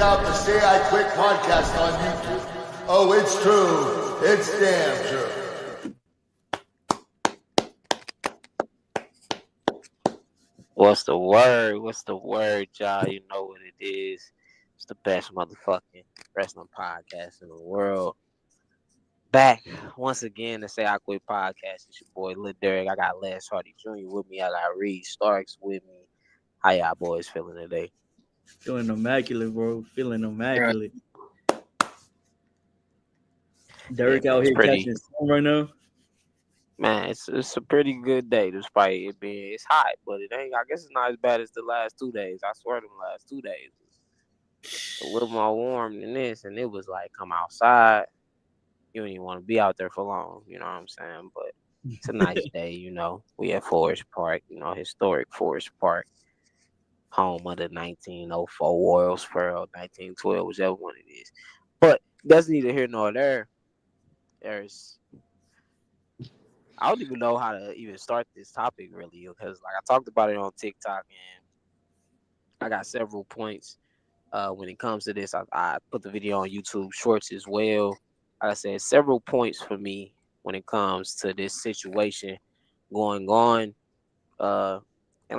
out the Say I Quit podcast on YouTube. Oh, it's true. It's damn true. What's the word? What's the word, y'all? You know what it is. It's the best motherfucking wrestling podcast in the world. Back once again to Say I Quit podcast. It's your boy Lil Derek. I got Les Hardy Jr. with me. I got Reed Starks with me. How y'all boys feeling today? Feeling immaculate, bro. Feeling immaculate. Derek man, out here pretty, catching storm right now. Man, it's a pretty good day despite it being it's hot, but it ain't. I guess it's not as bad as the last 2 days. I swear, them last 2 days was a little more warm than this, and it was like come outside. You don't even want to be out there for long. You know what I'm saying? But it's a nice day. You know, we at Forest Park. You know, historic Forest Park, home of the 1904 Royals Pearl, 1912, whichever one it is. But that's neither here nor there. I don't even know how to even start this topic really, because like I talked about it on TikTok, and I got several points when it comes to this. I put the video on YouTube Shorts as well. Like I said, several points for me when it comes to this situation going on. And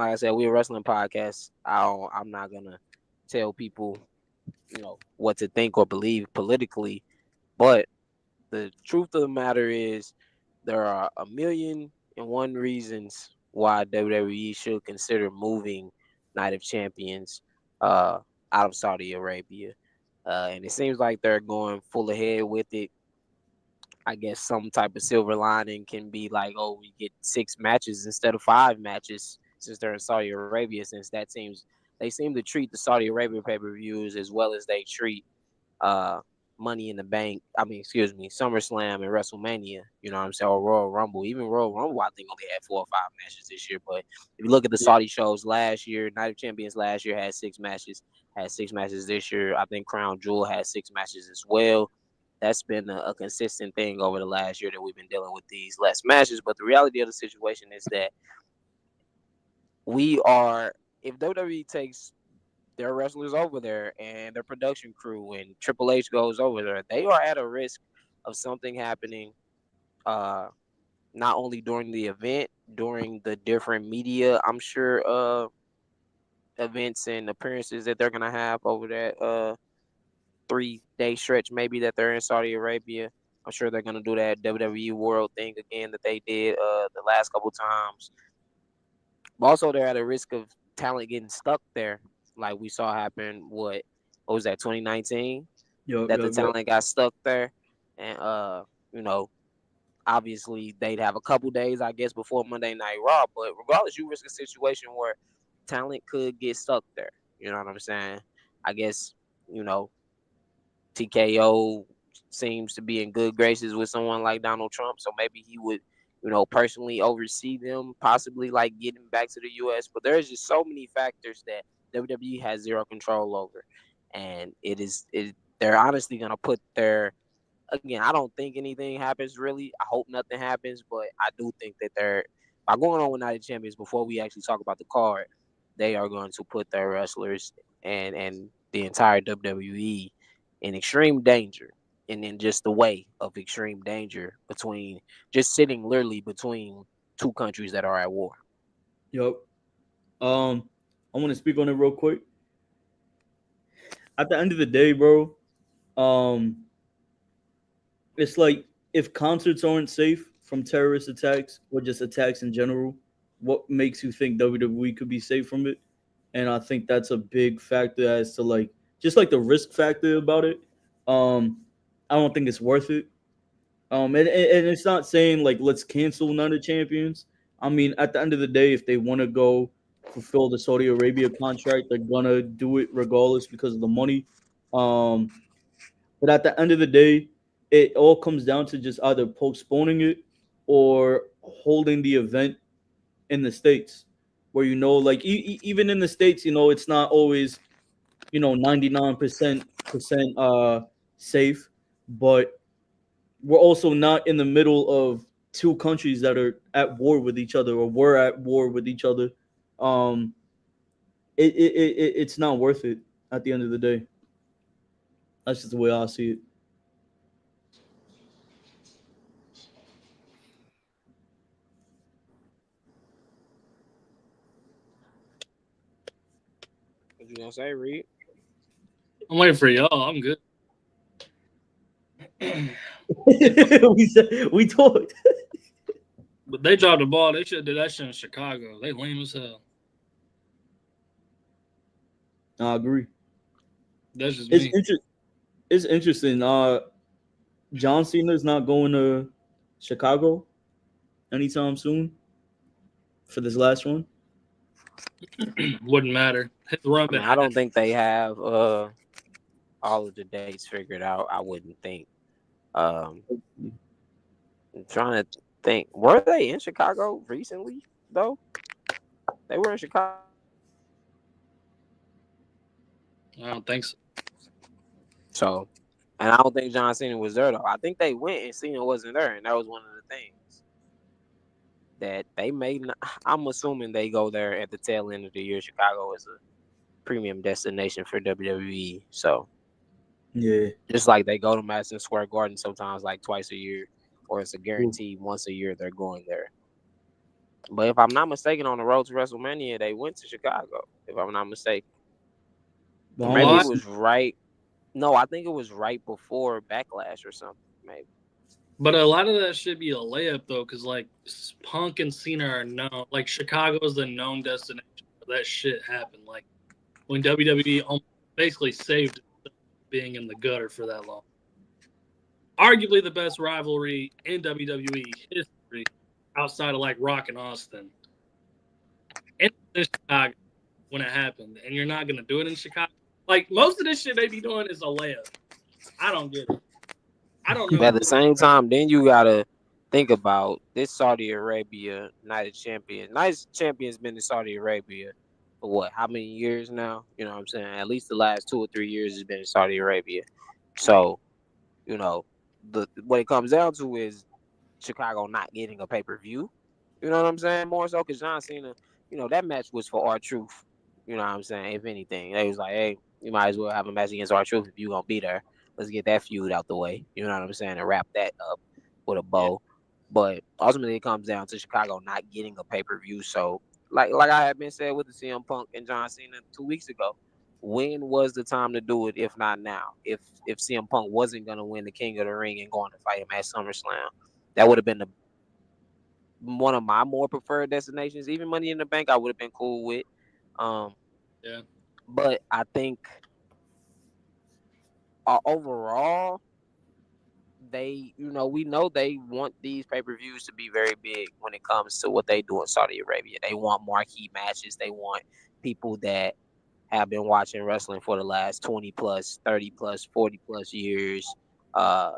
like I said, we're a wrestling podcast. I'm not gonna tell people, what to think or believe politically, but the truth of the matter is there are 1,000,001 reasons why WWE should consider moving Night of Champions out of Saudi Arabia. And it seems like they're going full ahead with it. I guess some type of silver lining can be like, oh, we get 6 matches instead of 5 matches since they're in Saudi Arabia, since they seem to treat the Saudi Arabia pay-per-views as well as they treat Money in the Bank. SummerSlam and WrestleMania. You know what I'm saying? Or Royal Rumble. Even Royal Rumble, I think only had 4 or 5 matches this year. But if you look at the Saudi shows last year, Night of Champions last year had 6 matches. Had 6 matches this year. I think Crown Jewel had 6 matches as well. That's been a consistent thing over the last year that we've been dealing with these less matches. But the reality of the situation is that if WWE takes their wrestlers over there and their production crew and Triple H goes over there, they are at a risk of something happening, not only during the event, during the different media, I'm sure, events and appearances that they're going to have over that 3-day stretch maybe that they're in Saudi Arabia. I'm sure they're going to do that WWE World thing again that they did the last couple times. But also they're at a risk of talent getting stuck there, like we saw happen. What was that, 2019? The talent got stuck there, and obviously they'd have a couple days, I guess, before Monday Night Raw. But regardless, you risk a situation where talent could get stuck there. You know what I'm saying? I guess TKO seems to be in good graces with someone like Donald Trump, so maybe he would, personally oversee them, possibly like getting back to the U.S. But there's just so many factors that WWE has zero control over, and they're honestly gonna put again. I don't think anything happens really. I hope nothing happens, but I do think that by going on with Night of Champions before we actually talk about the card, they are going to put their wrestlers and the entire WWE in extreme danger, and in just the way of extreme danger between just sitting literally between 2 countries that are at war. Yep. I want to speak on it real quick. At the end of the day, bro, it's like if concerts aren't safe from terrorist attacks or just attacks in general, what makes you think WWE could be safe from it? And I think that's a big factor as to just the risk factor about it. I don't think it's worth it. And it's not saying let's cancel Night of Champions. I mean, at the end of the day, if they want to go fulfill the Saudi Arabia contract, they're gonna do it regardless because of the money. But at the end of the day, it all comes down to just either postponing it or holding the event in the States, where even in the States, it's not always 99% safe, but we're also not in the middle of 2 countries that are at war with each other or were at war with each other. It's not worth it at the end of the day. That's just the way I see it. What you gonna say, Reed? I'm waiting for y'all. I'm good. we talked. But they dropped the ball. They should have did that shit in Chicago. They lame as hell. I agree. That's just It's me. it's interesting. John Cena's not going to Chicago anytime soon for this last one. Wouldn't matter. His run I mean, been I ass. don't think they have all of the dates figured out. I wouldn't think. Um, I'm trying to think. Were they in Chicago recently though? They were in Chicago. I don't think so. So, and I don't think John Cena was there though. I think they went and Cena wasn't there, and that was one of the things that they made. I'm assuming they go there at the tail end of the year. Chicago is a premium destination for WWE, so Yeah. just like they go to Madison Square Garden sometimes, like twice a year, or it's a Cool. guarantee once a year they're going there. But if I'm not mistaken, on the road to WrestleMania, they went to Chicago. If I'm not mistaken, But I or don't maybe know. Why? it was right. No, I think it was right before Backlash or something. Maybe. But a lot of that should be a layup though, because like Punk and Cena are known. Like Chicago is the known destination where that shit happened. Like when WWE basically saved being in the gutter for that long. Arguably the best rivalry in WWE history, outside of like Rock and Austin. And in Chicago when it happened, and you're not gonna do it in Chicago. Like most of this shit they be doing is a layup. I don't get it. I don't But know at the same time, then you gotta think about this Saudi Arabia Night of Champions. Night of Champions been in Saudi Arabia for what? How many years now? You know what I'm saying? At least the last 2 or 3 years has been in Saudi Arabia. So you know, what it comes down to is Chicago not getting a pay per view. You know what I'm saying? More so because John Cena, that match was for R-Truth. You know what I'm saying? If anything, they was like, hey, you might as well have a match against R-Truth if you gonna be there. Let's get that feud out the way. You know what I'm saying? And wrap that up with a Yeah. bow. But ultimately, it comes down to Chicago not getting a pay per view. So, like I had been said with the CM Punk and John Cena 2 weeks ago, when was the time to do it? If not now, if CM Punk wasn't gonna win the King of the Ring and going to fight him at SummerSlam, that would have been one of my more preferred destinations. Even Money in the Bank, I would have been cool with. Um, Yeah. but I think overall, we know they want these pay per views to be very big when it comes to what they do in Saudi Arabia. They want marquee matches. They want people that have been watching wrestling for the last 20 plus, 30 plus, 40 plus years uh,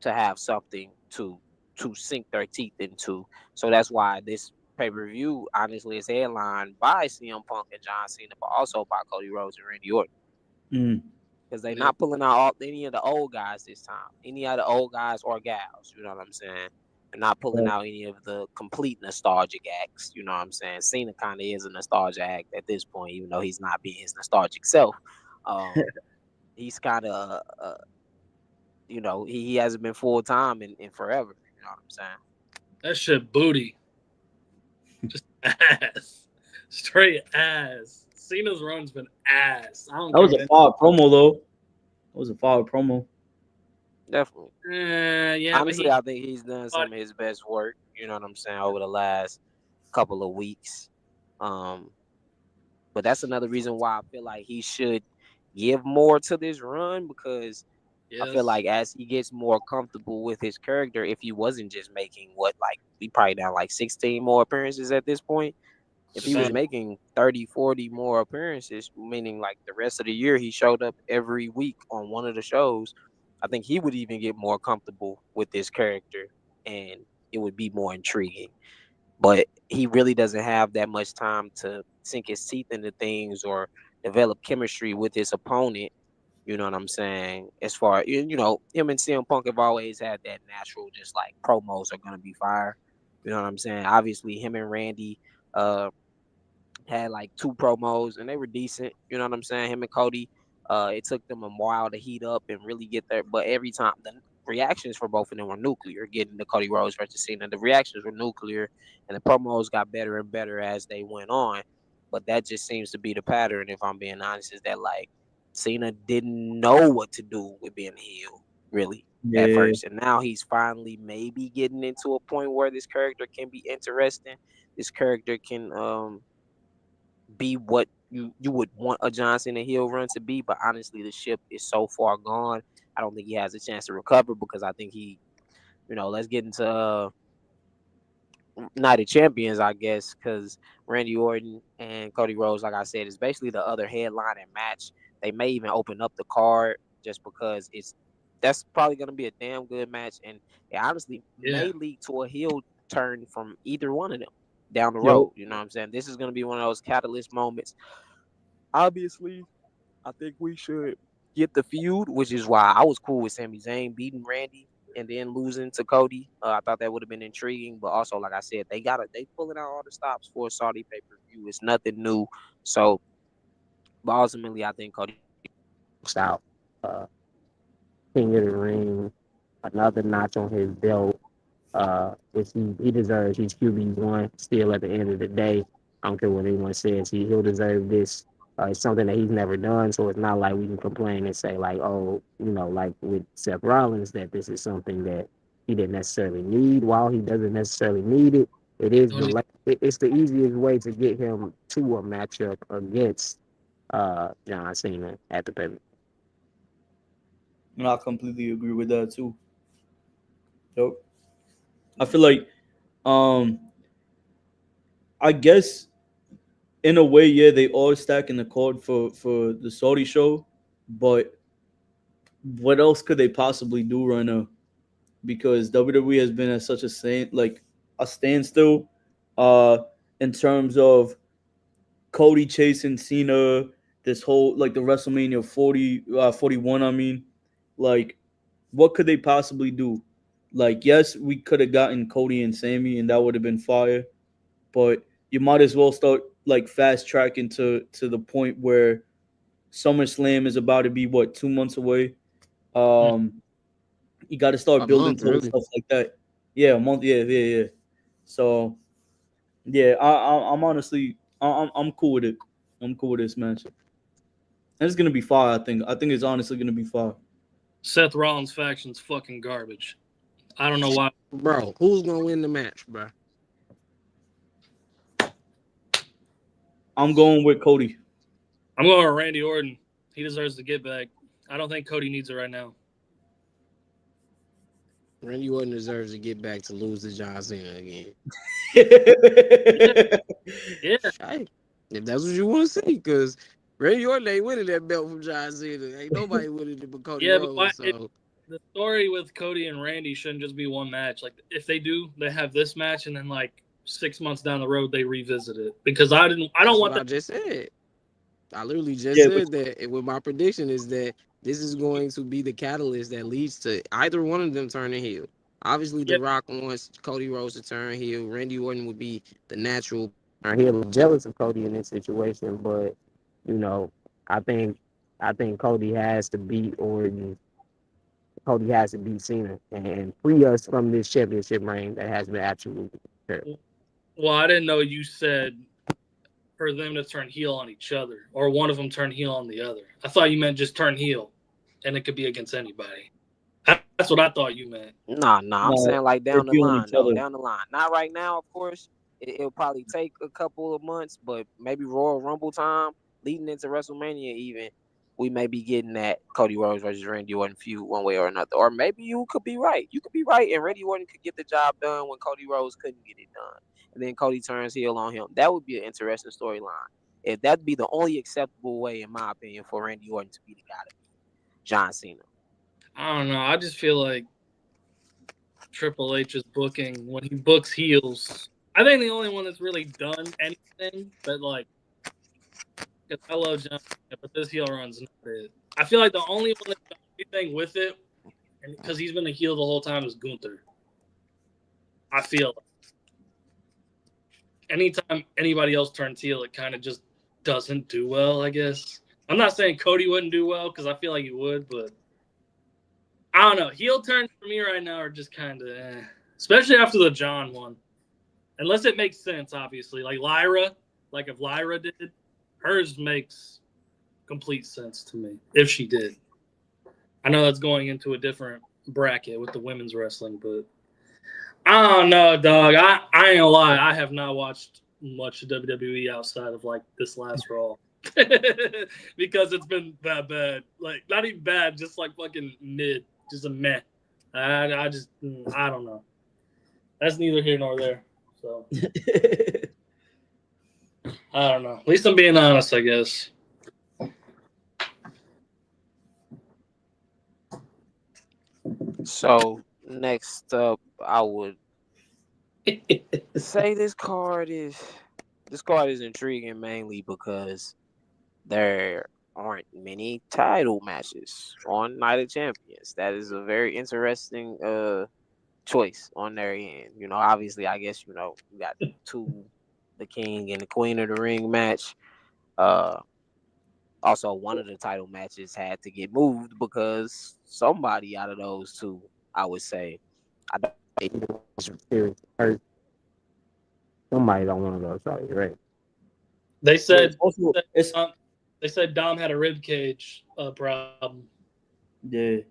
to have something to sink their teeth into. So that's why this pay per view, honestly, is headlined by CM Punk and John Cena, but also by Cody Rhodes and Randy Orton. Mm. Because they're Yeah. not pulling out any of the old guys this time, any of the old guys or gals. You know what I'm saying? They're not pulling Right. out any of the complete nostalgic acts. You know what I'm saying? Cena kind of is a nostalgia act at this point, even though he's not being his nostalgic self. He's kind of, he hasn't been full time in forever. You know what I'm saying? That shit booty. Just ass. Straight ass. Cena's run's been ass. I don't That care was what a fire promo though. That was a fire promo. Definitely. yeah, but Honestly, he I think he's done some of his best work. You know what I'm saying, over the last couple of weeks. Um, but that's another reason why I feel like he should give more to this run, because I feel yes. like as he gets more comfortable with his character, if he wasn't just making we probably down like 16 more appearances at this point. If he was Shit. making 30, 40 more appearances, meaning like the rest of the year he showed up every week on one of the shows, I think he would even get more comfortable with this character and it would be more intriguing. But he really doesn't have that much time to sink his teeth into things or develop chemistry with his opponent. You know what I'm saying? As far him and CM Punk have always had that natural, just like promos are gonna be fire. You know what I'm saying? Obviously, him and Randy had like two promos and they were decent. You know what I'm saying? Him and Cody It took them a while to heat up and really get there, but every time the reactions for both of them were nuclear. Getting the Cody Rhodes versus Cena, the reactions were nuclear, and the promos got better and better as they went on. But that just seems to be the pattern, if I'm being honest, is that like Cena didn't know what to do with being heel, really, at Yeah. first. And now he's finally maybe getting into a point where this character can be interesting. This character can be what you would want a John Cena heel run to be, but honestly the ship is so far gone. I don't think he has a chance to recover because I think he, let's get into Night of Champions, I guess, because Randy Orton and Cody Rhodes, like I said, is basically the other headlining match. They may even open up the card just because that's probably going to be a damn good match, and it honestly Yeah. may lead to a heel turn from either one of them down the Yep. road. You know what I'm saying? This is going to be one of those catalyst moments. Obviously, I think we should get the feud, which is why I was cool with Sami Zayn beating Randy and then losing to Cody. I thought that would have been intriguing, but also, like I said, they pulling out all the stops for a Saudi pay per view. It's nothing new, so but ultimately, I think Cody walks out King of the Ring, another notch on his belt. Which he deserves. He's QB1 still at the end of the day. I don't care what anyone says. He'll deserve this. It's something that he's never done, so it's not like we can complain and say like, oh, like with Seth Rollins, that this is something that he didn't necessarily need. While he doesn't necessarily need it, it's the easiest way to get him to a matchup against John Cena at the pay. And I completely agree with that too. Yep. I feel like, um, I guess in a way, yeah, they all stack in the card for the Saudi show, but what else could they possibly do right now? Because WWE has been at such a standstill, uh, in terms of Cody chasing Cena. This whole like the WrestleMania 41. I mean, like, what could they possibly do? Like, yes, we could have gotten Cody and Sammy, and that would have been fire. But you might as well start like fast tracking to the point where SummerSlam is about to be what 2 months away. Um, you got to start A building month, towards really. stuff like that. Yeah, a month. Yeah, yeah, yeah. So yeah, I'm honestly I'm cool with it. I'm cool with this match. And it's gonna be fire. I think it's honestly gonna be fire. Seth Rollins faction's fucking garbage. I don't know why. Bro, who's gonna win the match, bro? I'm going with Cody. I'm going with Randy Orton. He deserves to get back. I don't think Cody needs it right now. Randy Orton deserves to get back to lose to John Cena again. Yeah. Hey, if that's what you want to say, because Randy Orton ain't winning that belt from John Cena. Ain't nobody winning it but Cody Yeah, but why, Rhodes. So the story with Cody and Randy shouldn't just be one match. Like, if they do, they have this match, and then like 6 months down the road, they revisit it. Because I don't that's want what I that. just said. I literally just Yeah, but said that. And with my prediction is that this is going to be the catalyst that leads to either one of them turning heel. Obviously, The Yeah, Rock wants Cody Rhodes to turn heel. Randy Orton would be the natural turn heel. I'm jealous of Cody in this situation, but you know, I think Cody has to beat Orton. Cody has to beat Cena and free us from this championship reign that has been absolutely terrible. well, I didn't know you said for them to turn heel on each other, or one of them turn heel on the other. I thought you meant just turn heel, and it could be against anybody. That's what I thought you meant. Nah, I'm no, saying like they're down the feeling line each though, other. down the line. Not right now, of course. It'll probably take a couple of months, but maybe Royal Rumble time, leading into WrestleMania even, we may be getting that Cody Rhodes versus Randy Orton feud one way or another. Or maybe you could be right. You could be right, and Randy Orton could get the job done when Cody Rhodes couldn't get it done. And then Cody turns heel on him. That would be an interesting storyline. If that'd be the only acceptable way, in my opinion, for Randy Orton to be the guy to beat John Cena. I don't know. I just feel like Triple H is booking when he books heels. I think the only one that's really done anything, but like, because I love John, Cena, but this heel run's not it. I feel like the only one that's done anything with it, and because he's been a heel the whole time, is Gunther. I feel like anytime anybody else turns heel, it kind of just doesn't do well, I guess. I'm not saying Cody wouldn't do well because I feel like he would, but I don't know. Heel turns for me right now are just kind of, especially after the John one. Unless it makes sense, obviously. Like Lyra, like if Lyra did, hers makes complete sense to me if she did. I know that's going into a different bracket with the women's wrestling, but I don't know, dog. I ain't gonna lie. I have not watched much of WWE outside of like this last Raw because it's been that bad. Like not even bad, just like fucking mid, just a meh. I don't know. That's neither here nor there. So I don't know. At least I'm being honest, I guess. So next up, I would say this card is intriguing mainly because there aren't many title matches on Night of Champions. That is a very interesting choice on their end. You know, obviously, I guess you got the King and the Queen of the Ring match. Also, one of the title matches had to get moved because somebody out of those two, I would say, I don't hurt. Somebody don't want to go. Sorry, right? They said also, it's they said Dom had a rib cage problem. yeah. He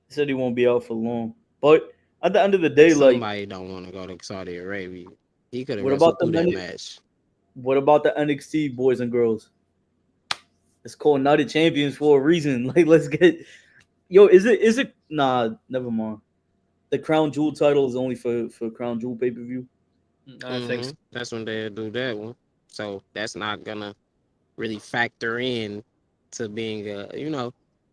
said he won't be out for long. But at the end of the day, Somebody don't want to go to Saudi Arabia. He could have what about wrestled the through that many, match. what about the NXT boys and girls? It's called Night of Champions for a reason. Like, let's get Is it? Nah, never mind. The Crown Jewel title is only for Crown Jewel pay per view. I think so. That's when they'll do that one. So that's not gonna really factor in to being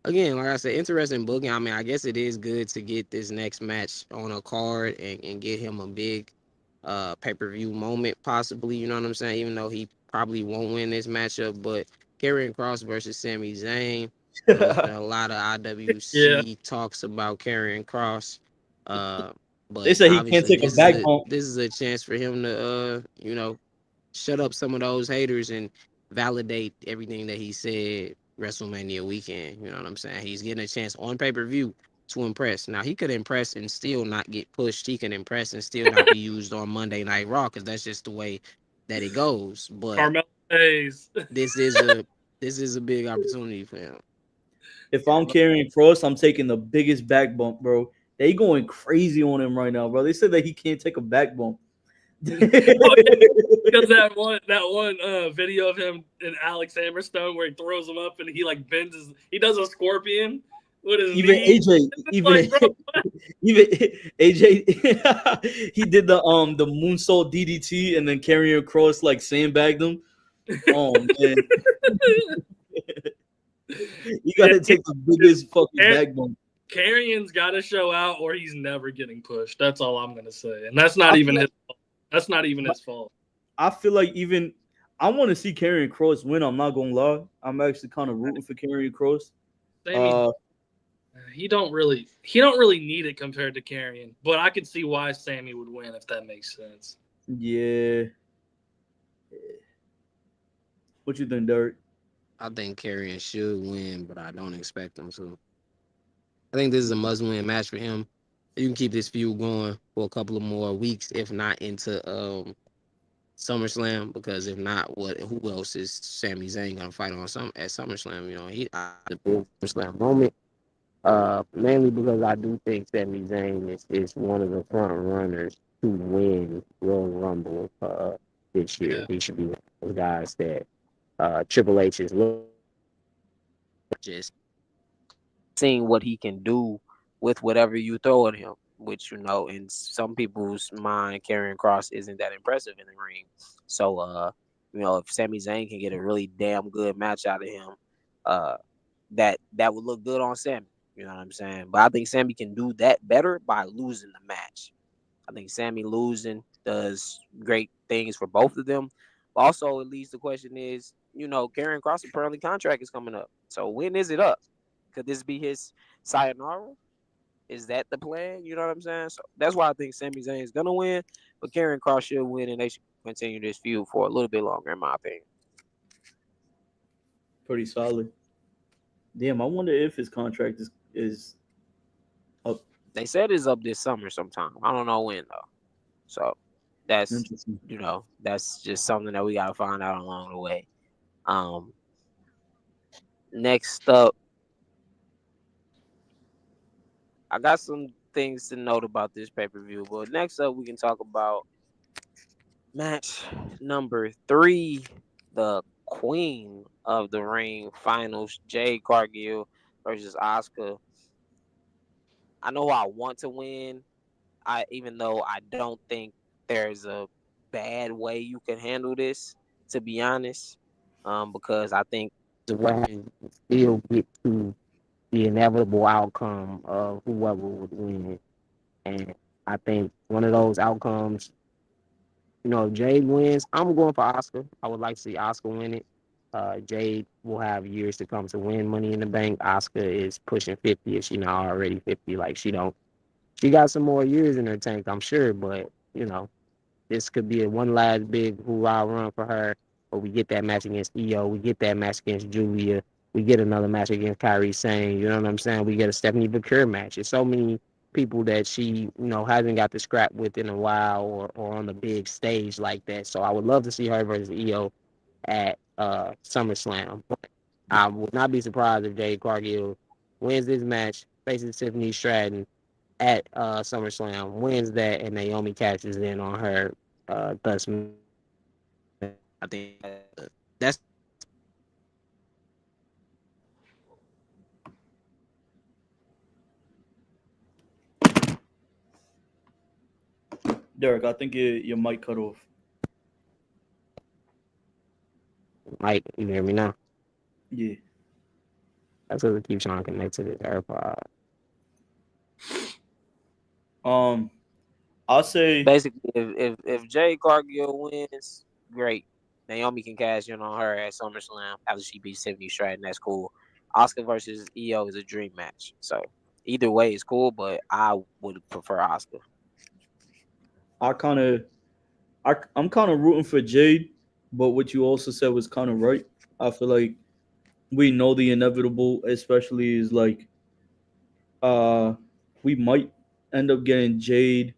again, like I said, interesting booking. I mean, I guess it is good to get this next match on a card and get him a big pay-per-view moment possibly, you know what I'm saying? Even though he probably won't win this matchup, but Karrion Kross versus Sami Zayn. There's been a lot of Yeah. IWC talks about Karrion Kross. They But said he can't obviously take a back bump. this is a chance for him to shut up some of those haters and validate everything that he said WrestleMania weekend. You know what I'm saying? He's getting a chance on pay-per-view to impress. Now he could impress and still not get pushed. He can impress and still not be used on Monday Night Raw because that's just the way that it goes. But Carmelo Hayes. this is a big opportunity for him. If I'm carrying Cross, I'm taking the biggest back bump, bro. They going crazy on him right now, bro. They said that he can't take a back bump. Oh, yeah. Because that one video of him and Alex Hammerstone where he throws him up and he like he does a scorpion with his Even knee. AJ, even AJ, he did the moonsault DDT and then carrying across like sandbagged him. Oh man, you got to take the biggest fucking back bump. Carrion's got to show out or he's never getting pushed. That's all I'm gonna say, and that's not even his fault. That's not even his fault. I feel like I want to see Karrion Kross win. I'm not gonna lie. I'm actually kind of rooting for Karrion Kross. He don't really need it compared to Karrion, but I could see why Sammy would win if that makes sense. Yeah. What you think, Derek? I think Karrion should win, but I don't expect him to. I think this is a must-win match for him. You can keep this feud going for a couple of more weeks, if not into SummerSlam. Because if not, who else is Sami Zayn gonna fight on at SummerSlam? You know, the big SummerSlam moment. Mainly because I do think Sami Zayn is one of the front runners to win Royal Rumble this year. Yeah. He should be one of those guys that Triple H is just seeing what he can do with whatever you throw at him. Which in some people's mind, Karrion Kross isn't that impressive in the ring. So, if Sami Zayn can get a really damn good match out of him, that would look good on Sami. You know what I'm saying? But I think Sami can do that better by losing the match. I think Sami losing does great things for both of them. Also, at least the question is, Karrion Kross' apparently contract is coming up. So when is it up? Could this be his sayonara? Is that the plan? You know what I'm saying? So that's why I think Sami Zayn is gonna win, but Karrion Kross should win, and they should continue this feud for a little bit longer, in my opinion. pretty solid. Damn, I wonder if his contract is up. They said it's up this summer sometime. I don't know when though. So that's Interesting. that's just something that we gotta find out along the way. Um, next up, I got some things to note about this pay-per-view, but next up we can talk about match number 3, the Queen of the Ring finals, Jade Cargill versus Asuka. I know I want to win. Even though I don't think there's a bad way you can handle this, to be honest, because I think The way you still get to the inevitable outcome of whoever would win. And I think one of those outcomes, if Jade wins, I'm going for Oscar. I would like to see Oscar win it. Jade will have years to come to win Money in the Bank. Oscar is pushing 50, if she's not already 50. Like she got some more years in her tank, I'm sure. But this could be a one last big hoorah run for her. Or we get that match against Io, we get that match against Julia, we get another match against Kairi Sane. You know what I'm saying? We get a Stephanie Bakir match. There's so many people that she, hasn't got to scrap with in a while or on the big stage like that. So I would love to see her versus Io at SummerSlam. But I would not be surprised if Jade Cargill wins this match, faces Tiffany Stratton at SummerSlam, wins that, and Naomi cashes in on her. Thus, I think that's Derek, I think your mic cut off. Mike. You hear me now? Yeah. That's what we keep trying to connect to this AirPod. I'll say basically if Jade Cargill wins, great. Naomi can cash in on her at SummerSlam after she beats Tiffany Stratton. That's cool. Oscar versus Io is a dream match. So either way is cool, but I would prefer Oscar. I'm kind of rooting for Jade, but what you also said was kind of right. I feel like we know the inevitable, especially is like uh we might end up getting Jade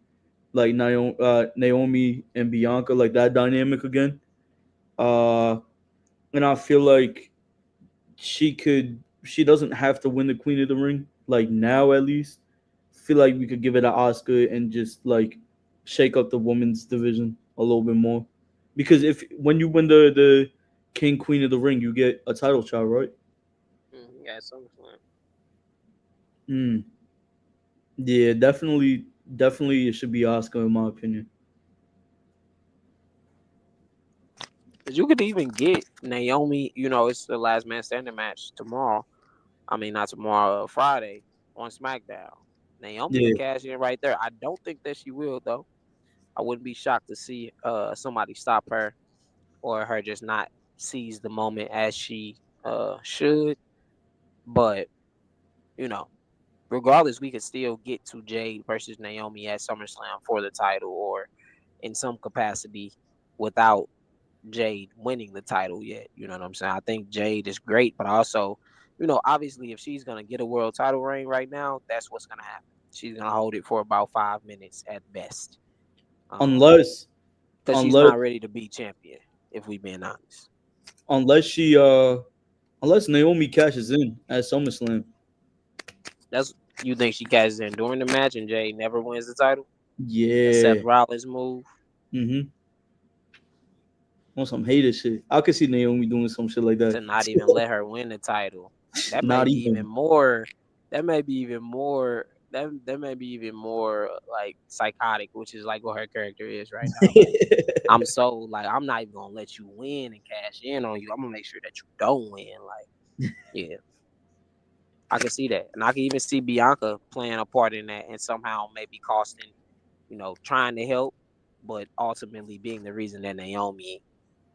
like Naomi and Bianca like that dynamic again. Uh and I feel like she doesn't have to win the Queen of the Ring like now at least. Feel like we could give it an Oscar and just like shake up the women's division a little bit more. Because if when you win the King Queen of the Ring, you get a title shot, right? Yeah, SummerSlam. Mm. Yeah, definitely it should be Oscar in my opinion. You could even get Naomi. It's the last man standing match tomorrow. I mean, not tomorrow, Friday on SmackDown. Naomi Yeah. can cash in right there. I don't think that she will though. I wouldn't be shocked to see somebody stop her or her just not seize the moment as she should. But you know, regardless, we could still get to Jade versus Naomi at SummerSlam for the title or in some capacity without Jade winning the title yet. You know what I'm saying? I think Jade is great, but also, obviously, if she's gonna get a world title reign right now, that's what's gonna happen. She's gonna hold it for about 5 minutes at best, Unless because she's unless not ready to be champion. If we being honest, unless she unless Naomi cashes in at SummerSlam. that's you think she cashes in during the match and Jade never wins the title. A Seth Yeah. Rollins move. Mm-hmm. On some hater shit. I could see Naomi doing some shit like To that. not even let her win the title. That may Not be even even. more. That may be even more. That may be even more like psychotic, which is like what her character is right now. Like I'm not even gonna let you win and cash in on you. I'm gonna make sure that you don't win. Like, yeah, I can see that, and I can even see Bianca playing a part in that, and somehow maybe costing, trying to help, but ultimately being the reason that Naomi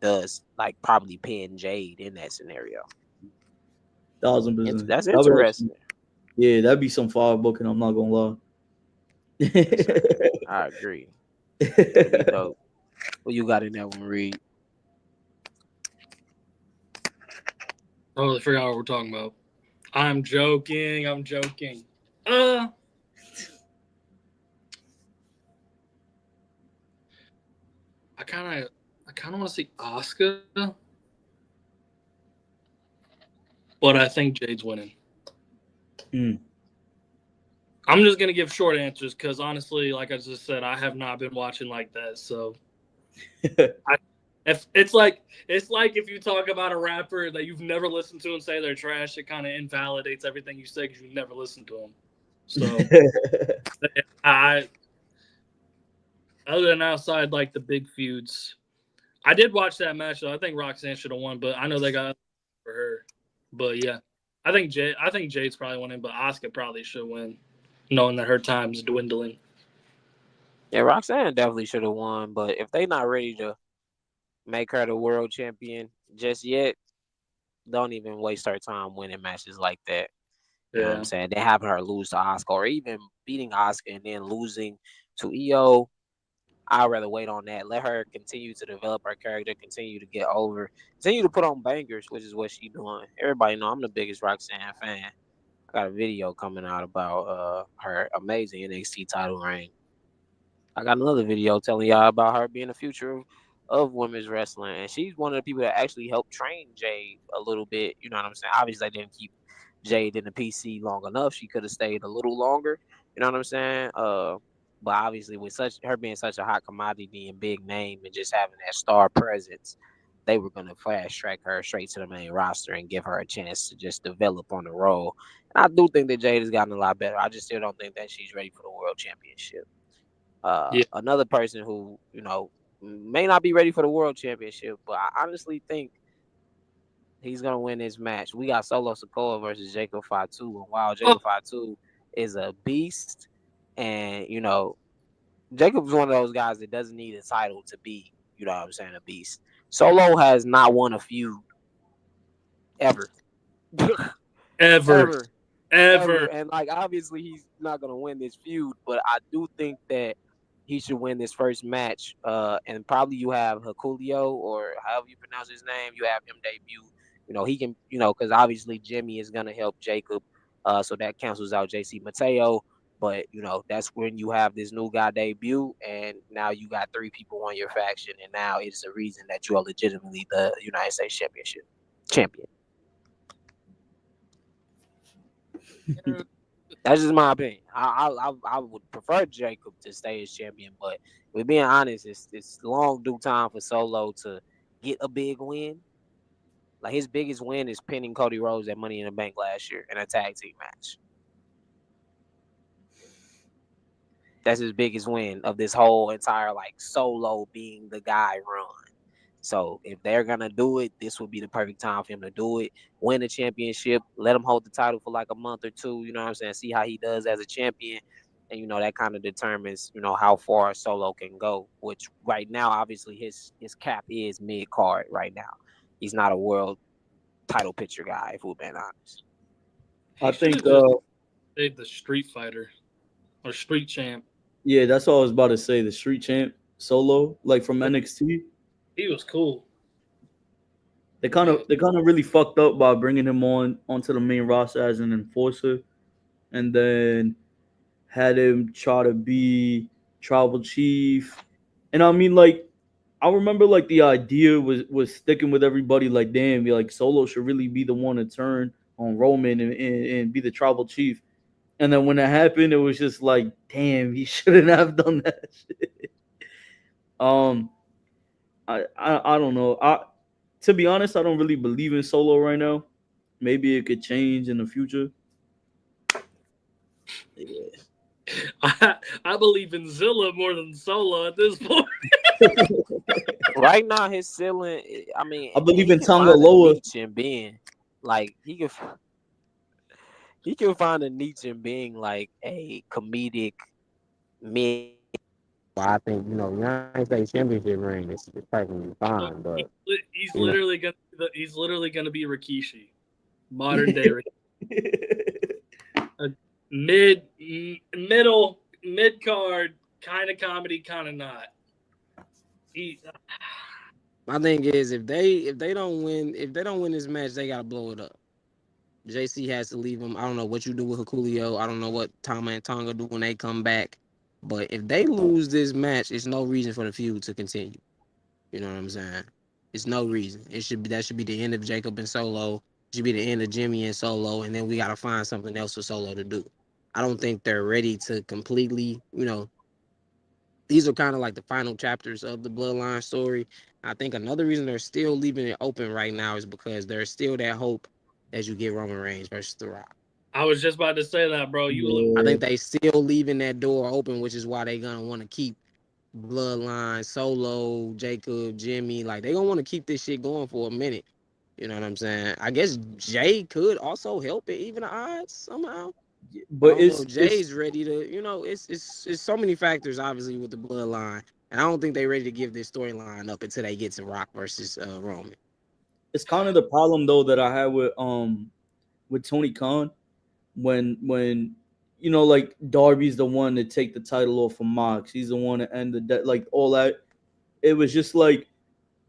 does like probably pin Jade in that scenario. 1000%. That's That would actually, interesting. yeah, that'd be some fire booking. I'm not gonna lie. Yes, sir. I agree. That'd be dope. What you got in that one, Reed? totally forgot what we're talking about. I'm joking. I kind of want to see Asuka, but I think Jade's winning. I'm just gonna give short answers because honestly, like I just said, I have not been watching like that. So, if it's like if you talk about a rapper that you've never listened to and say they're trash, it kind of invalidates everything you say because you never listened to them. So, other than outside like the big feuds, I did watch that match though. I think Roxanne should have won, but I know they got for her. But yeah, I think Jade's probably winning, but Asuka probably should win, knowing that her time's dwindling. Yeah, Roxanne definitely should have won, but if they not ready to make her the world champion just yet, don't even waste her time winning matches like that. You know what I'm saying? They having her lose to Asuka or even beating Asuka and then losing to EO. I'd rather wait on that. Let her continue to develop her character, continue to get over, continue to put on bangers, which is what she's doing. Everybody know I'm the biggest Roxanne fan. I got a video coming out about her amazing NXT title reign. I got another video telling y'all about her being the future of women's wrestling, and she's one of the people that actually helped train Jade a little bit. You know what I'm saying? Obviously, they didn't keep Jade in the PC long enough. She could have stayed a little longer. You know what I'm saying? But obviously, with her being such a hot commodity and big name, and just having that star presence, they were gonna fast track her straight to the main roster and give her a chance to just develop on the role. And I do think that Jade has gotten a lot better. I just still don't think that she's ready for the world championship. Another person who, may not be ready for the world championship, but I honestly think he's gonna win this match. We got Solo Sikoa versus Jacob Fatu, and while Jacob Fatu is a beast, and Jacob's one of those guys that doesn't need a title to be, a beast. Solo has not won a feud ever. Ever. And obviously he's not gonna win this feud, but I do think that he should win this first match. And probably you have Herculeo or however you pronounce his name. You have him debut. He can. Because obviously Jimmy is gonna help Jacob. So that cancels out JC Mateo. But that's when you have this new guy debut, and now you got 3 people on your faction, and now it's a reason that you are legitimately the United States Championship champion. That's just my opinion. I would prefer Jacob to stay as champion, but with being honest, it's long due time for Solo to get a big win. Like his biggest win is pinning Cody Rhodes at Money in the Bank last year in a tag team match. That's his biggest win of this whole entire Solo being the guy run. So if they're gonna do it, this would be the perfect time for him to do it. Win the championship, let him hold the title for a month or 2. You know what I'm saying? See how he does as a champion, and that kind of determines how far Solo can go. Which right now, obviously, his cap is mid card right now. He's not a world title picture guy, if we're being honest. I think saved the Street Fighter or Street Champ. Yeah, that's what I was about to say. The Street Champ Solo, from NXT. He was cool. They kind of really fucked up by bringing him onto the main roster as an enforcer, and then had him try to be tribal chief. And I mean, I remember the idea was sticking with everybody. Damn, Solo should really be the one to turn on Roman and be the tribal chief. And then when that happened, it was just damn, he shouldn't have done that shit. I don't know. To be honest, I don't really believe in Solo right now. Maybe it could change in the future. Yeah. I believe in Zilla more than Solo at this point. Right now, his ceiling. I mean, I believe in Tonga Loa. And being he can find a niche in being a comedic mid. Well, I think United States Championship ring is perfectly fine, but he's literally gonna be Rikishi, modern day Rikishi. Mid card, kind of comedy, kind of not. My thing is if they don't win this match, they gotta blow it up. JC has to leave him. I don't know what you do with Julio. I don't know what Tama and Tonga do when they come back. But if they lose this match, it's no reason for the feud to continue. You know what I'm saying? It's no reason. That should be the end of Jacob and Solo. It should be the end of Jimmy and Solo, and then we gotta find something else for Solo to do. I don't think they're ready to completely, these are kind of like the final chapters of the Bloodline story. I think another reason they're still leaving it open right now is because there's still that hope that you get Roman Reigns versus The Rock. I was just about to say that, bro. I think they still leaving that door open, which is why they're gonna want to keep Bloodline, Solo, Jacob, Jimmy. Like they gonna want to keep this shit going for a minute. You know what I'm saying? I guess Jay could also help it, even the odds somehow. But Jay's ready to, it's so many factors obviously with the Bloodline, and I don't think they're ready to give this storyline up until they get to Rock versus Roman. it's kind of the problem though that I had with Tony Khan when like Darby's the one to take the title off of Mox. He's the one to end like all that. It was just like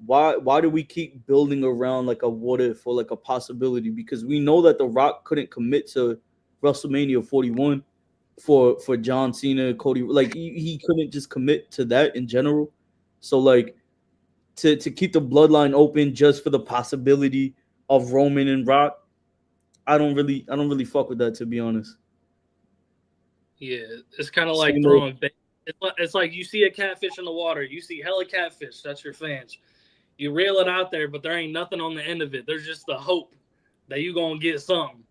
why do we keep building around like a what if or like a possibility? Because we know that The Rock couldn't commit to WrestleMania 41 for John Cena, Cody. Like he couldn't just commit to that in general. So like to keep the bloodline open just for the possibility of Roman and Rock, I don't really fuck with that, to be honest. Yeah, it's kind of like throwing bait. It's like you see a catfish in the water. You see hella catfish. That's your fans. You reel it out there, but there ain't nothing on the end of it. There's just the hope that you gonna get something.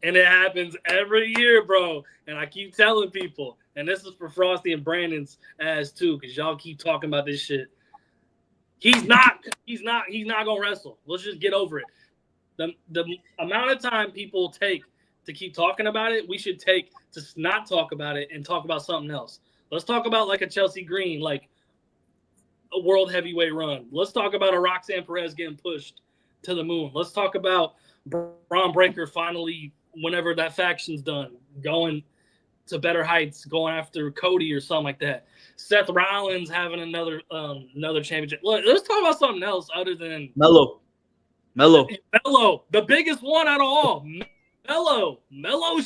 And it happens every year, bro. And I keep telling people, and this is for Frosty and Brandon's ass too, because y'all keep talking about this shit. He's not gonna wrestle. Let's just get over it. The amount of time people take to keep talking about it, we should take to not talk about it and talk about something else. Let's talk about like a Chelsea Green, like a world heavyweight run. Let's talk about a Roxanne Perez getting pushed to the moon. Let's talk about Braun Breaker finally, whenever that faction's done, going to better heights, going after Cody or something like that. Seth Rollins having another championship. Look, let's talk about something else other than Melo, the biggest one out of all. Melo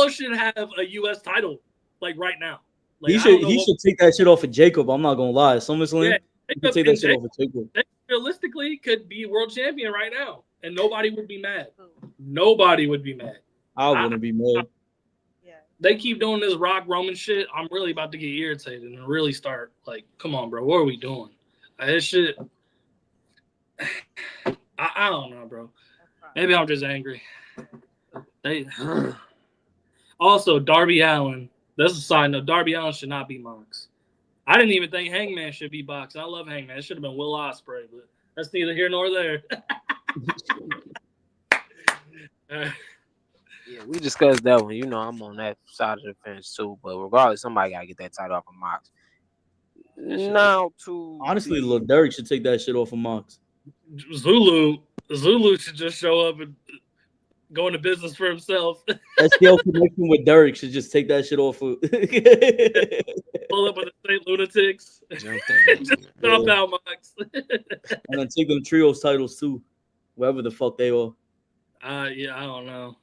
should have a U.S. title like right now. Like, he should take that shit off of Jacob. I'm not gonna lie. SummerSlam, he could take that shit off of Jacob. They realistically could be world champion right now, and nobody would be mad. Nobody would be mad. I wouldn't be mad. They keep doing this Rock Roman shit. I'm really about to get irritated and really start like, come on, bro, what are we doing? This shit. I don't know, bro. Maybe I'm just angry. Also, Darby Allin. That's a side note. Darby Allin should not be Mox. I didn't even think Hangman should be boxed. I love Hangman. It should have been Will Ospreay, but that's neither here nor there. Yeah, we discussed that one. You know, I'm on that side of the fence too. But regardless, somebody gotta get that title off of Mox. Now, honestly, Derek should take that shit off of Mox. Zulu should just show up and go into business for himself. STL connection with Derek should just take that shit off of. Pull up with the St. Lunatics. Just stop out, Mox. And then take them trios titles too, wherever the fuck they are. Yeah, I don't know.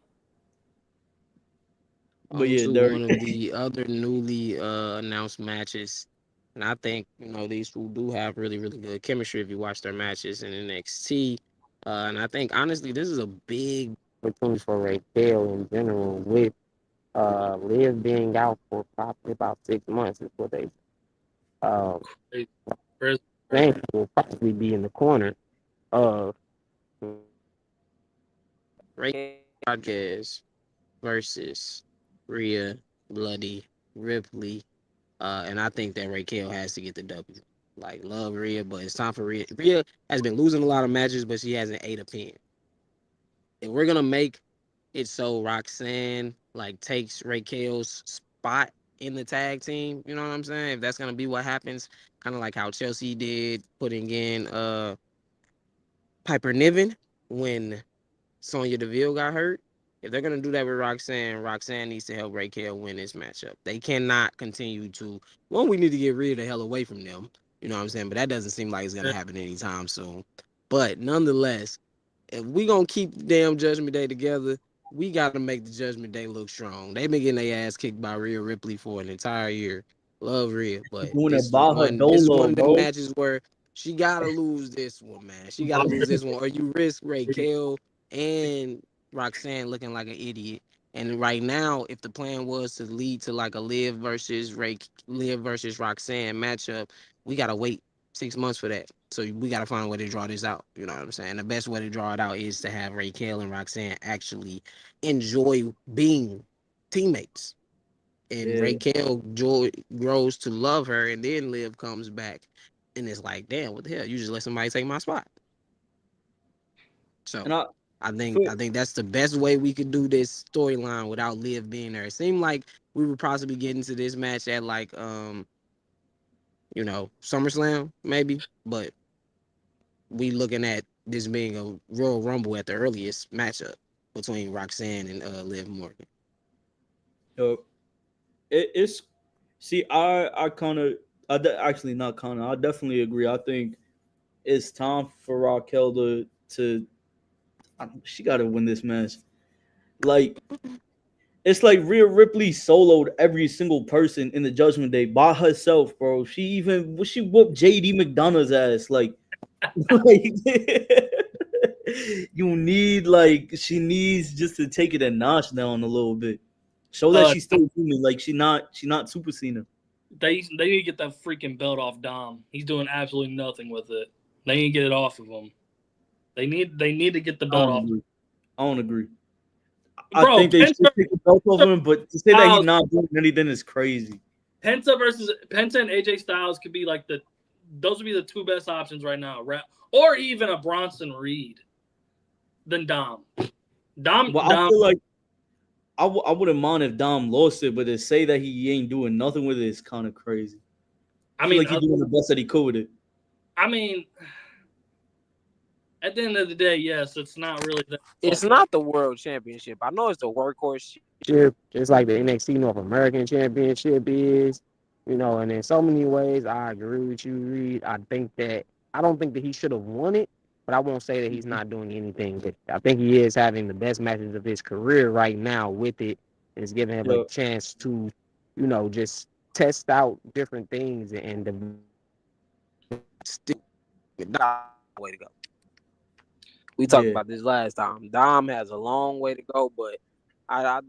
But yeah, one of the other newly announced matches, and I think these two do have really, really good chemistry if you watch their matches in NXT. And I think honestly, this is a big opportunity for Raquel in general, with Liv being out for probably about 6 months is what they think will probably be in the corner of Raquel Rodriguez versus Rhea Bloody Ripley. And I think that Raquel has to get the W. Like, love Rhea, but it's time for Rhea. Rhea has been losing a lot of matches, but she hasn't ate a pin. If we're gonna make it so Roxanne takes Raquel's spot in the tag team, you know what I'm saying? If that's gonna be what happens, kind of like how Chelsea did, putting in Piper Niven when Sonya Deville got hurt. If they're gonna do that with Roxanne needs to help Raquel win this matchup. They cannot continue to. One, we need to get Rhea the hell away from them. You know what I'm saying? But that doesn't seem like it's gonna happen anytime soon. But nonetheless, if we gonna keep the damn Judgment Day together, we gotta make the Judgment Day look strong. They been getting their ass kicked by Rhea Ripley for an entire year. Love Rhea, but Doing it this by her is dolo, one of the bro. matches where she gotta lose this one, man. She gotta lose this one, or you risk Raquel and Roxanne looking like an idiot. And right now, if the plan was to lead to like a Liv versus Roxanne matchup, we gotta wait 6 months for that. So we gotta find a way to draw this out. You know what I'm saying? The best way to draw it out is to have Raquel and Roxanne actually enjoy being teammates. And Yeah. Raquel grows to love her, and then Liv comes back, and it's like, damn, what the hell? You just let somebody take my spot. So And I think that's the best way we could do this storyline without Liv being there. It seemed like we would possibly get into this match at like SummerSlam maybe, but we looking at this being a Royal Rumble at the earliest matchup between Roxanne and Liv Morgan. It's see, I kind of, actually not kind of, I definitely agree. I think it's time for Raquel to she got to win this match. Like, it's like Rhea Ripley soloed every single person in the Judgment Day by herself, bro. She whooped JD McDonough's ass. Like, like she needs just to take it a notch down a little bit. Show that she's still human. Like, she not Super Cena. They need to get that freaking belt off Dom. He's doing absolutely nothing with it. They need to get it off of him. They need to get the belt off. I don't agree. Bro, I think they should take the belt off him, but to say that he's not doing anything is crazy. Penta and AJ Styles could be like those would be the two best options right now, or even a Bronson Reed than Dom. Well, I feel like I wouldn't mind if Dom lost it, but to say that he ain't doing nothing with it is kind of crazy. I feel like he's doing the best that he could with it. I mean, at the end of the day, yes, it's not really that. It's not the World Championship. I know it's the workhorse. Just like the NXT North American Championship is, and in so many ways, I agree with you, Reed. I don't think that he should have won it, but I won't say that he's not doing anything with it. I think he is having the best matches of his career right now with it, and it's giving him a chance to, just test out different things and still way to go. We talked about this last time. Dom has a long way to go, but I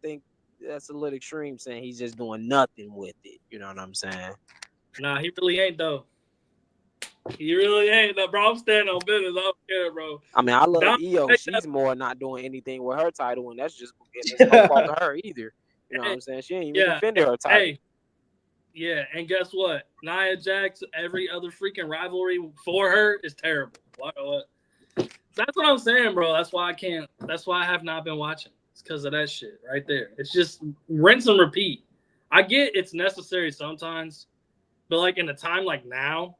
think that's a little extreme saying he's just doing nothing with it. You know what I'm saying? Nah, he really ain't though. He really ain't. Bro, I'm standing on business. I don't care, bro. I mean, I love Io. She's more not doing anything with her title, and that's just no fault to her either. You know what I'm saying? She ain't even defended her title. Hey, yeah, and guess what? Nia Jax, every other freaking rivalry for her is terrible. What? That's what I'm saying, bro. That's why I have not been watching. It's because of that shit right there. It's just rinse and repeat. I get it's necessary sometimes, but like in a time like now,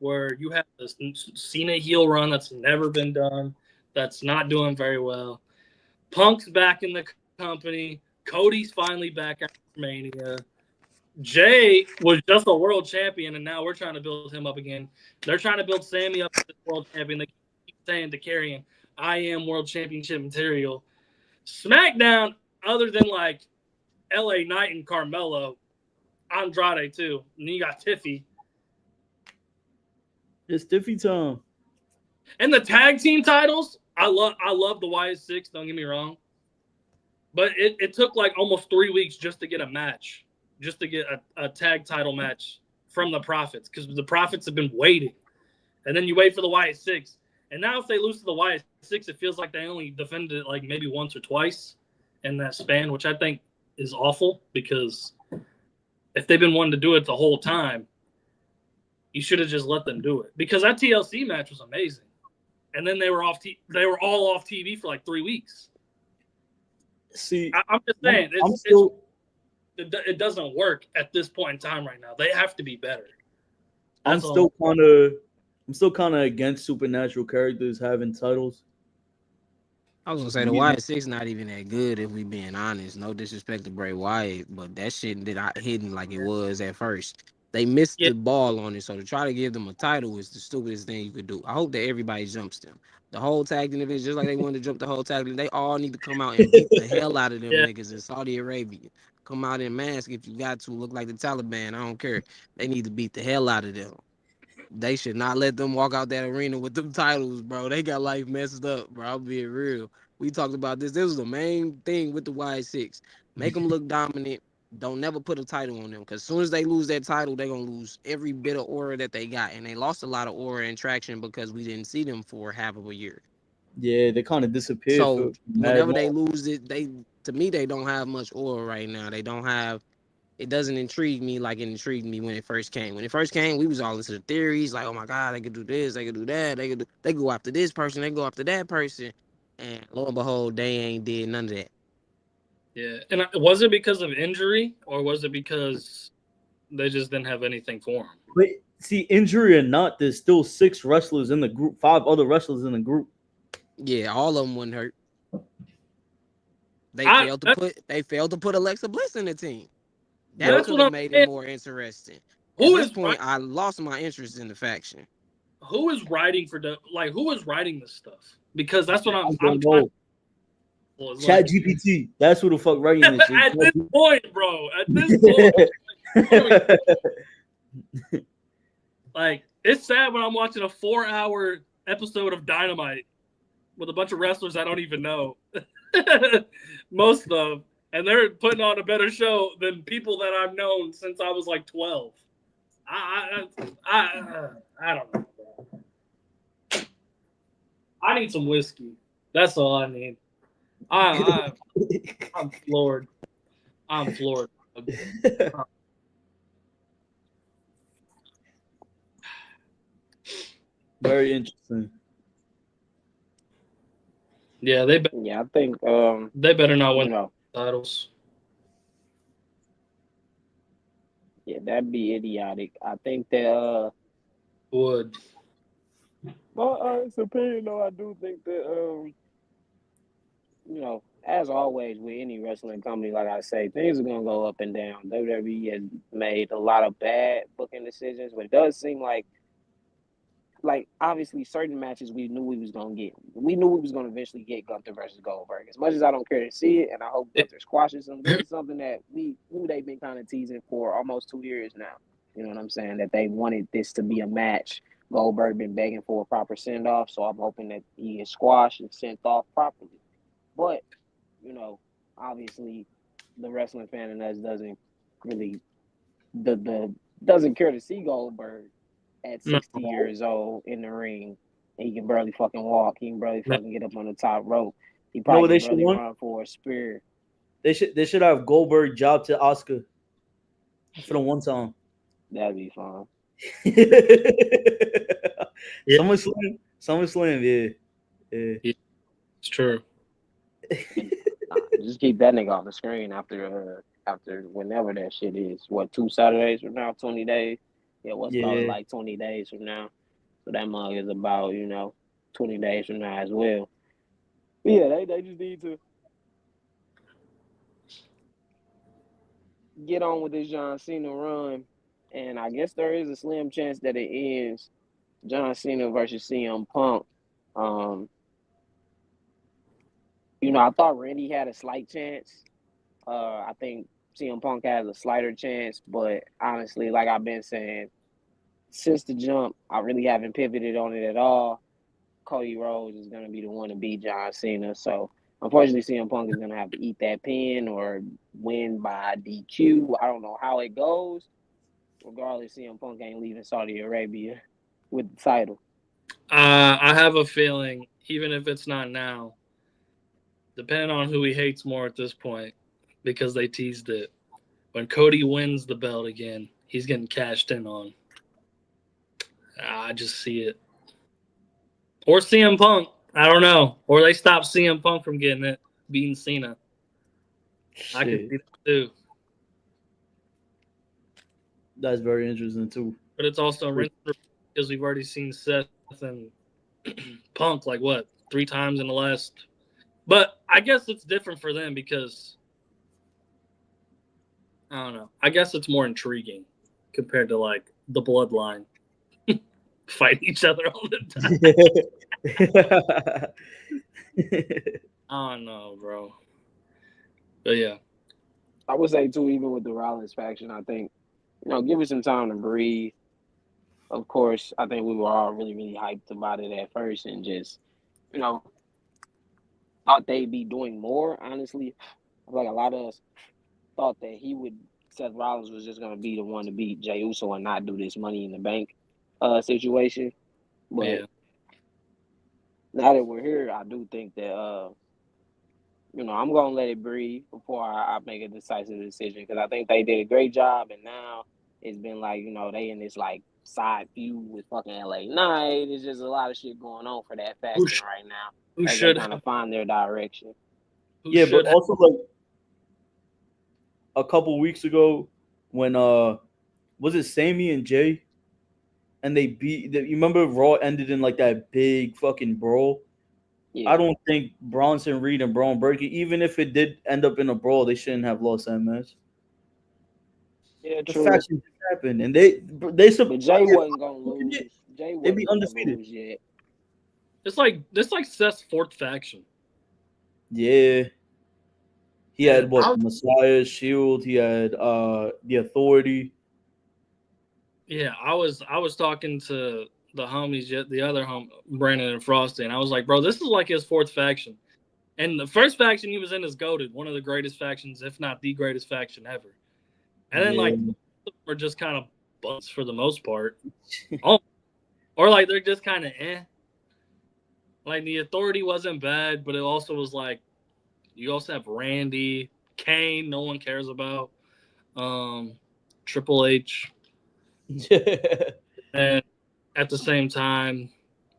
where you have this Cena heel run that's never been done, that's not doing very well. Punk's back in the company. Cody's finally back after Mania. Jay was just a world champion, and now we're trying to build him up again. They're trying to build Sammy up as world champion. They keep saying to Carrion, I am world championship material. SmackDown, other than like LA Knight and Carmelo, Andrade too. And then you got Tiffy. It's Tiffy time. And the tag team titles, I love the YS6, don't get me wrong. But it took like almost 3 weeks just to get a match, just to get a tag title match from the Profits, because the Profits have been waiting. And then you wait for the YS6. And now if they lose to the YS6, it feels like they only defended it like maybe once or twice in that span, which I think is awful, because if they've been wanting to do it the whole time, you should have just let them do it. Because that TLC match was amazing. And then they were all off TV for like 3 weeks. See, I'm just saying, it doesn't work at this point in time right now. They have to be better. I'm still kind of against supernatural characters having titles. I was gonna say the YS6 not even that good, if we being honest. No disrespect to Bray Wyatt, but that shit did not hidden like it was at first. They missed the ball on it. So to try to give them a title is the stupidest thing you could do. I hope that everybody jumps them. The whole tag team division, just like they wanted to jump the whole tag team, they all need to come out and beat the hell out of them niggas in Saudi Arabia. Come out in mask if you got to. Look like the Taliban. I don't care. They need to beat the hell out of them. They should not let them walk out that arena with them titles, bro. They got life messed up, bro. I'm being real. We talked about this. This was the main thing with the Y6. Make them look dominant. Don't never put a title on them, because as soon as they lose that title, they're going to lose every bit of aura that they got. And they lost a lot of aura and traction because we didn't see them for half of a year. Yeah, they kind of disappeared. So whenever they lose it, to me, they don't have much aura right now. They don't have, it doesn't intrigue me like it intrigued me when it first came. When it first came, we was all into the theories, like, oh my God, they could do this, they could do that, they go after this person, they go after that person. And lo and behold, they ain't did none of that. Yeah, and was it because of injury, or was it because they just didn't have anything for them? But see, injury or not, there's still 6 wrestlers in the group, 5 other wrestlers in the group. Yeah, all of them wouldn't hurt. They failed to put Alexa Bliss in the team. That could have made it more interesting. At this point, I lost my interest in the faction. Who is writing who is writing this stuff? Because that's what I'm trying. Chat GPT. That's who the fuck writing this shit. At this point, bro. At this point. Like, it's sad when I'm watching a 4-hour episode of Dynamite with a bunch of wrestlers I don't even know. Most of them. And they're putting on a better show than people that I've known since I was like 12. I don't know, bro. I need some whiskey. That's all I need. I'm floored. I'm floored. Very interesting. Yeah, I think they better not win titles. Yeah, that'd be idiotic. I think that would. Well, it's opinion though. I do think that as always with any wrestling company, like I say, things are gonna go up and down. WWE has made a lot of bad booking decisions, but it does seem like obviously certain matches we knew we was gonna get. We knew we was gonna eventually get Gunther versus Goldberg. As much as I don't care to see it, and I hope Gunther squashes him, this is something that we knew they've been kind of teasing for almost 2 years now. You know what I'm saying? That they wanted this to be a match. Goldberg been begging for a proper send off, so I'm hoping that he is squashed and sent off properly. But obviously, the wrestling fan in us doesn't really doesn't care to see Goldberg at 60 years old in the ring. And he can barely fucking walk. He can barely fucking get up on the top rope. He probably can barely run for a spear. They should have Goldberg job to Oscar for the one time. That'd be fun. SummerSlam, yeah. It's true. Just keep that nigga off the screen after whenever that shit is. What, 2 Saturdays from now, 20 days? Yeah, probably like 20 days from now. So that mug is about, 20 days from now as well. But yeah, they just need to get on with this John Cena run. And I guess there is a slim chance that it ends John Cena versus CM Punk. I thought Randy had a slight chance. I think CM Punk has a slighter chance, but honestly, like I've been saying, since the jump, I really haven't pivoted on it at all. Cody Rhodes is going to be the one to beat John Cena. So, unfortunately, CM Punk is going to have to eat that pin or win by DQ. I don't know how it goes. Regardless, CM Punk ain't leaving Saudi Arabia with the title. I have a feeling, even if it's not now, depending on who he hates more at this point, because they teased it, when Cody wins the belt again, he's getting cashed in on. I just see it. Or CM Punk. I don't know. Or they stop CM Punk from getting it, beating Cena. Shit. I can see that too. That's very interesting too. But it's also because we've already seen Seth and Punk 3 times in the last. But I guess it's different for them because I don't know. I guess it's more intriguing compared to like the Bloodline fighting each other all the time. I don't know, bro. But yeah, I would say too, even with the Rollins faction, I think give it some time to breathe. Of course, I think we were all really, really hyped about it at first, and just you know thought they'd be doing more. Honestly, I feel like a lot of us thought that Seth Rollins was just gonna be the one to beat Jey Uso and not do this Money in the Bank situation. But yeah. now that we're here, I do think that I'm gonna let it breathe before I make a decisive decision, because I think they did a great job, and now it's been like they in this like side feud with fucking LA Knight. There's just a lot of shit going on for that faction right now Who as they should kind have? of find their direction. Who Yeah, but should have? also like a couple weeks ago when was it Sammy and Jay and they beat you remember Raw ended in like that big fucking brawl. Yeah, I don't think Bronson Reed and Braun Breaker, even if it did end up in a brawl, they shouldn't have lost that match. yeah, The true. faction just happened, and But Jay wasn't gonna lose. Jay They be wasn't gonna undefeated. lose yet. It's like Seth's fourth faction. Yeah, he Yeah, had what Messiah, Shield. He had the Authority. Yeah, I was talking to the homies, the other Brandon and Frosty, and I was like, bro, this is like his fourth faction. And the first faction he was in is GOATed, one of the greatest factions, if not the greatest faction ever. And then like we're just kind of butts for the most part. Or like they're just kind of Like the Authority wasn't bad, but it also was like you also have Randy, Kane, no one cares about, Triple H, and at the same time,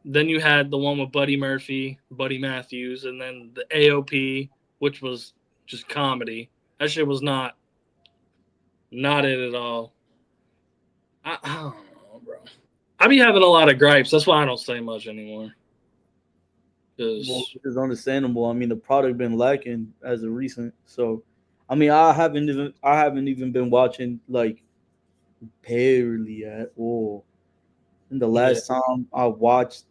then you had the one with Buddy Murphy, Buddy Matthews, and then the AOP, which was just comedy. That shit was not it at all. I don't know, bro. I be having a lot of gripes. That's why I don't say much anymore. Well, which is understandable. I mean, the product been lacking as of recent. So, I mean, I haven't even been watching like barely at all. And the last time I watched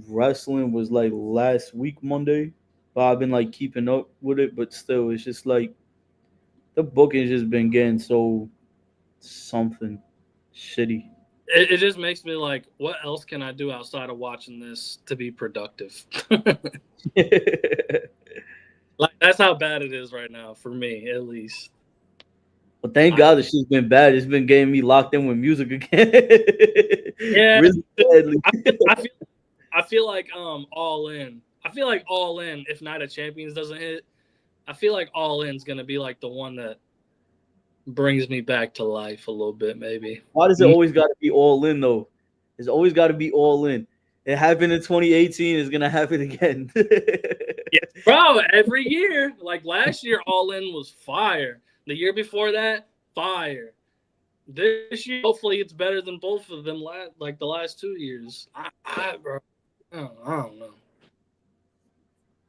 wrestling was like last week Monday, but I've been like keeping up with it. But still, it's just like the booking's just been getting so something shitty. It just makes me like, what else can I do outside of watching this to be productive? Like that's how bad it is right now for me, at least. But thank God the shit's been bad. It's been getting me locked in with music again. Yeah, really badly. I feel like All In. I feel like All In, if Night of Champions doesn't hit, I feel like All In's gonna be like the one that brings me back to life a little bit, maybe. Why does it always got to be All In though? It's always got to be All In. It happened in 2018. It's gonna happen again. Yeah, bro. Every year, like last year, All In was fire. The year before that, fire. This year, hopefully, it's better than both of them. Like the last 2 years. Bro, I don't know.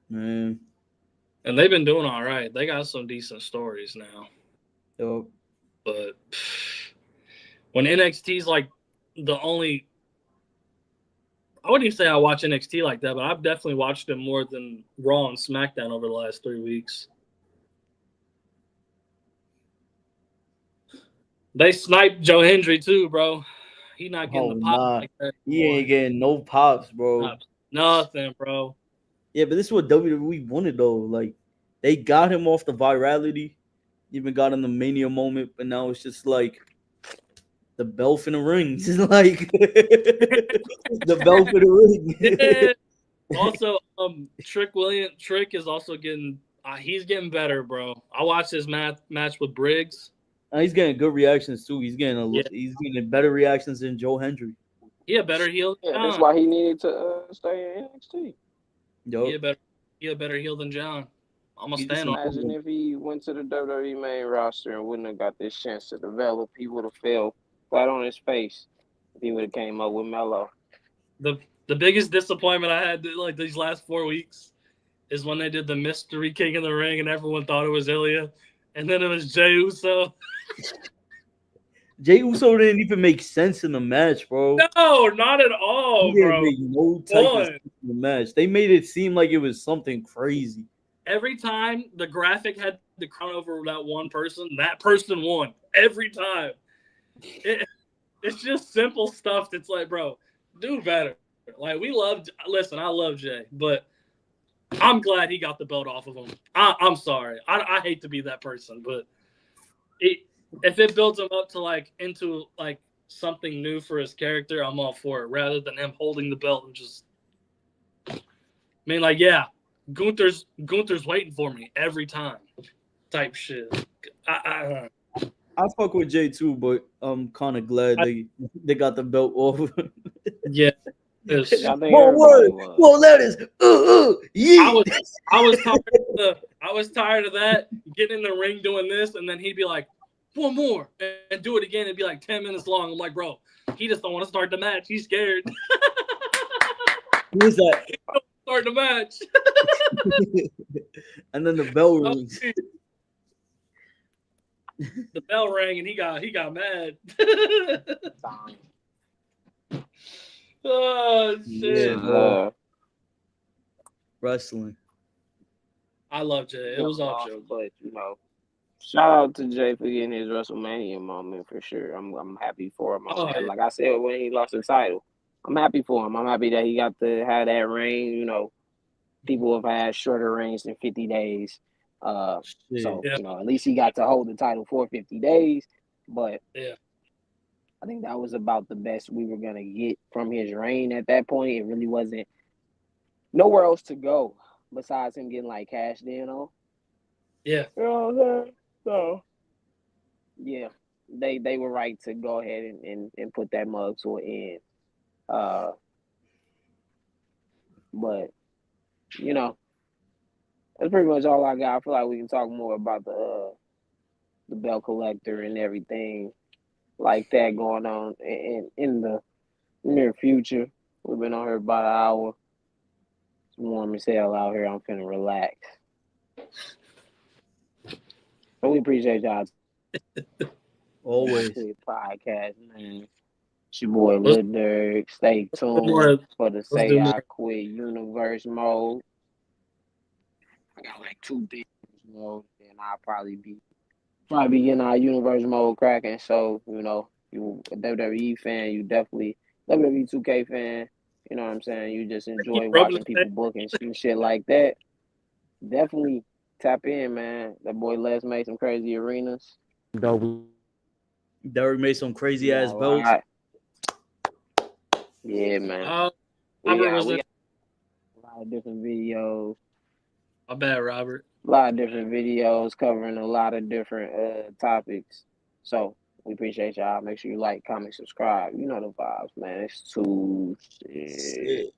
Man. And they've been doing all right. They got some decent stories now. Yo. But when NXT's like the only, I wouldn't even say I watch NXT like that, but I've definitely watched them more than Raw and SmackDown over the last 3 weeks. They sniped Joe Hendry too, bro. He not getting the pop like that. He ain't getting no pops, bro. Nothing, bro. Yeah, but this is what WWE wanted though. Like they got him off the virality, even got in the Mania moment, but now it's just like the bell for the ring. Just like the bell for the ring. Yeah. Also, Trick is also getting. He's getting better, bro. I watched his match with Briggs. He's getting good reactions too. He's getting better reactions than Joe Hendry. Yeah, better heel. Yeah, that's why he needed to stay in NXT. He a better heel than John. I'm gonna stand on. Imagine if he went to the WWE main roster and wouldn't have got this chance to develop. He would have fell flat on his face if he would have came up with Melo. The biggest disappointment I had like these last 4 weeks is when they did the Mystery King in the Ring and everyone thought it was Ilya, and then it was Jey Uso. Jay Uso didn't even make sense in the match, bro. No, not at He all, didn't bro. make no type of One. sense in the match. They made it seem like it was something crazy. Every time the graphic had the crown over that one person, that person won. Every time. It's just simple stuff that's like, bro, do better. Like, listen, I love Jay, but I'm glad he got the belt off of him. I'm sorry. I hate to be that person, but if it builds him up to into something new for his character, I'm all for it. Rather than him holding the belt and just, I mean, yeah, Gunther's waiting for me every time, type shit. I fuck with Jay too, but I'm kind of glad they got the belt off. Yeah. I think More everybody words, was. more letters. Yeah. I was tired of that, getting in the ring doing this, and then he'd be like, one more, and do it again. It'd be like 10 minutes long. I'm like, bro, he just don't want to start the match. He's scared. Who is that? He don't start the match. And then the bell rings. The bell rang and he got mad. Oh shit! Yeah, bro. Wrestling. I love Jay. It was all joke, but shout out to Jay for getting his WrestleMania moment for sure. I'm happy for him. Oh, yeah. Like I said when he lost the title, I'm happy for him. I'm happy that he got to have that reign. People have had shorter reigns than 50 days. So Yeah. at least he got to hold the title for 50 days. But Yeah. I think that was about the best we were gonna get from his reign at that point. It really wasn't nowhere else to go besides him getting cashed in on. Yeah. You know what I'm saying? So yeah, they were right to go ahead and put that mug to an end. But that's pretty much all I got. I feel like we can talk more about the belt collector and everything like that going on in the near future. We've been on here about an hour. It's warm as hell out here. I'm finna relax. So we appreciate y'all. Always. Podcast, man. It's your boy Lil Durk. Stay tuned for the Say I Quit Universe mode. I got 2 things mode, and I'll probably be getting our universe mode cracking. So, you a WWE fan, you definitely WWE 2K fan, you know what I'm saying? You just enjoy watching people book and shit like that. Definitely tap in, man. That boy Les made some crazy arenas. Derek made some crazy ass belts. Yeah, man. We got a lot of different videos. My bad, Robert. A lot of different videos covering a lot of different topics. So we appreciate y'all. Make sure you like, comment, subscribe. You know the vibes, man. It's too sick.